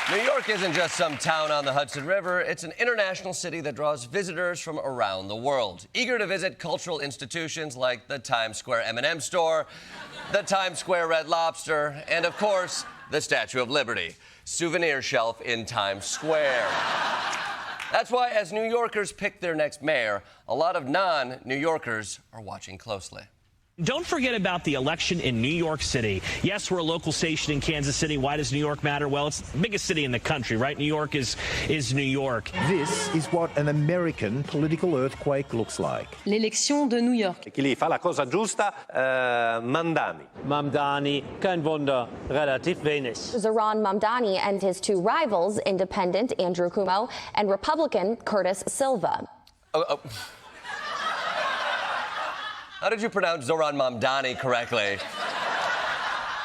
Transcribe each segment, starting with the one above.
New York isn't just some town on the Hudson River. It's an international city that draws visitors from around the world, eager to visit cultural institutions like the Times Square M&M store, the Times Square Red Lobster, and, of course, the Statue of Liberty, souvenir shelf in Times Square. That's why, as New Yorkers pick their next mayor, a lot of non-New Yorkers are watching closely. Don't forget about the election in New York City. Yes, we're a local station in Kansas City. Why does New York matter? Well, it's the biggest city in the country, right? New York is New York. This is what an American political earthquake looks like. L'élection de New York. Chi fa la cosa giusta, Mamdani. Mamdani, kein Wunder, relativ wenig. Zohran Mamdani and his two rivals, independent Andrew Cuomo and Republican Curtis Silva. How did you pronounce Zohran Mamdani correctly,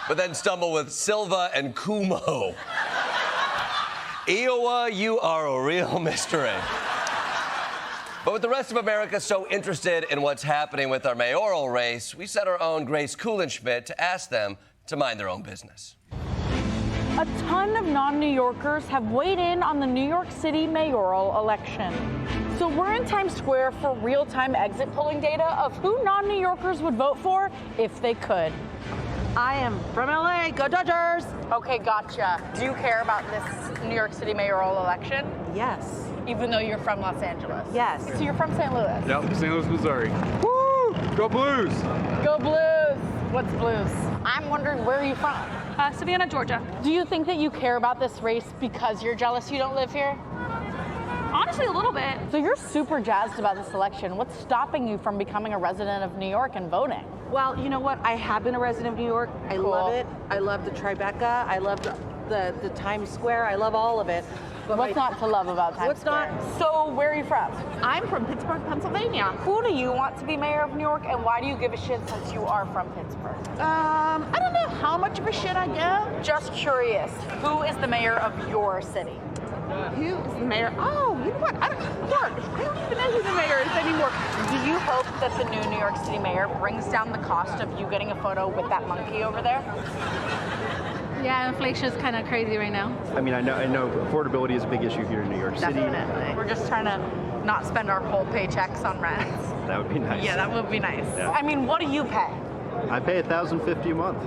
but then stumble with Silva and Cuomo? Iowa, you are a real mystery. But with the rest of America so interested in what's happening with our mayoral race, we sent our own Grace Kuhlenschmidt to ask them to mind their own business. A ton of non-New Yorkers have weighed in on the New York City mayoral election. So we're in Times Square for real-time exit polling data of who non-New Yorkers would vote for if they could. I am from LA, go Dodgers! Okay, gotcha. Do you care about this New York City mayoral election? Yes. Even though you're from Los Angeles? Yes. So you're from St. Louis? Yep, St. Louis, Missouri. Woo! Go Blues! Go Blues! What's Blues? I'm wondering, where are you from? Savannah, Georgia. Do you think that you care about this race because you're jealous you don't live here? Honestly, a little bit. So you're super jazzed about this election. What's stopping you from becoming a resident of New York and voting? Well, you know what? I have been a resident of New York. I love it. I love the Tribeca. I love the Times Square. I love all of it. But what's not to love about Times Square? So where are you from? I'm from Pittsburgh, Pennsylvania. Who do you want to be mayor of New York, and why do you give a shit since you are from Pittsburgh? I don't know how much of a shit I give. Just curious, who is the mayor of your city? Who is the mayor? Oh, you know what? I don't even know who the mayor is anymore. Do you hope that the new New York City mayor brings down the cost of you getting a photo with that monkey over there? Yeah, inflation is kind of crazy right now. I mean, I know affordability is a big issue here in New York City. Definitely. We're just trying to not spend our whole paychecks on rent. That would be nice. Yeah, that would be nice. Yeah. I mean, what do you pay? I pay $1,050 a month.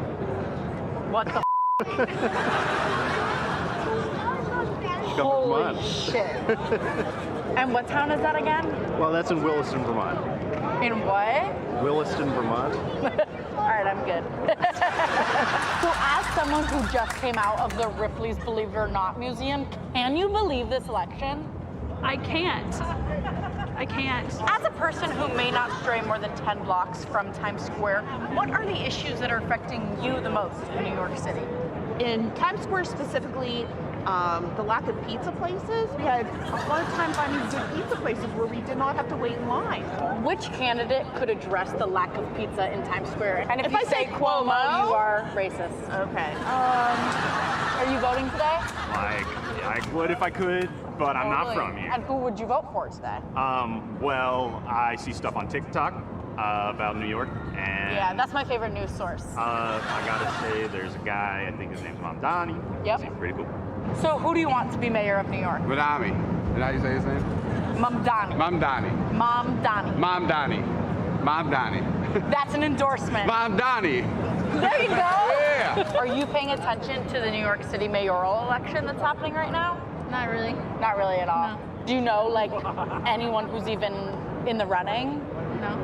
What the Holy shit. And what town is that again? Well, that's in Williston, Vermont. In what? Williston, Vermont. All right, I'm good. So as someone who just came out of the Ripley's Believe It or Not Museum, can you believe this election? I can't. I can't. As a person who may not stray more than 10 blocks from Times Square, what are the issues that are affecting you the most in New York City? In Times Square specifically, the lack of pizza places. We had a hard time finding good pizza places where we did not have to wait in line. Which candidate could address the lack of pizza in Times Square? And if I say Cuomo, you are racist. Okay. Are you voting today? I would if I could, but I'm not from here. And who would you vote for today? Well, I see stuff on TikTok about New York, and yeah, that's my favorite news source. I gotta say, there's a guy, I think his name's Mamdani. Yep. Seems pretty cool. So who do you want to be mayor of New York? Mamdani. Is that how you say his name? Mamdani. Mamdani. Mamdani. Mamdani. Mamdani. That's an endorsement. Mamdani. There you go. Yeah. Are you paying attention to the New York City mayoral election that's happening right now? Not really. Not really at all. No. Do you know, like, anyone who's even in the running? No.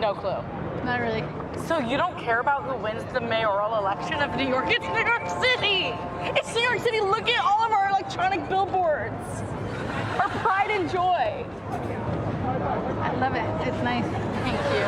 No clue. Not really. So you don't care about who wins the mayoral election of New York? It's New York City! It's New York City! Look at all of our electronic billboards! Our pride and joy! I love it. It's nice. Thank you.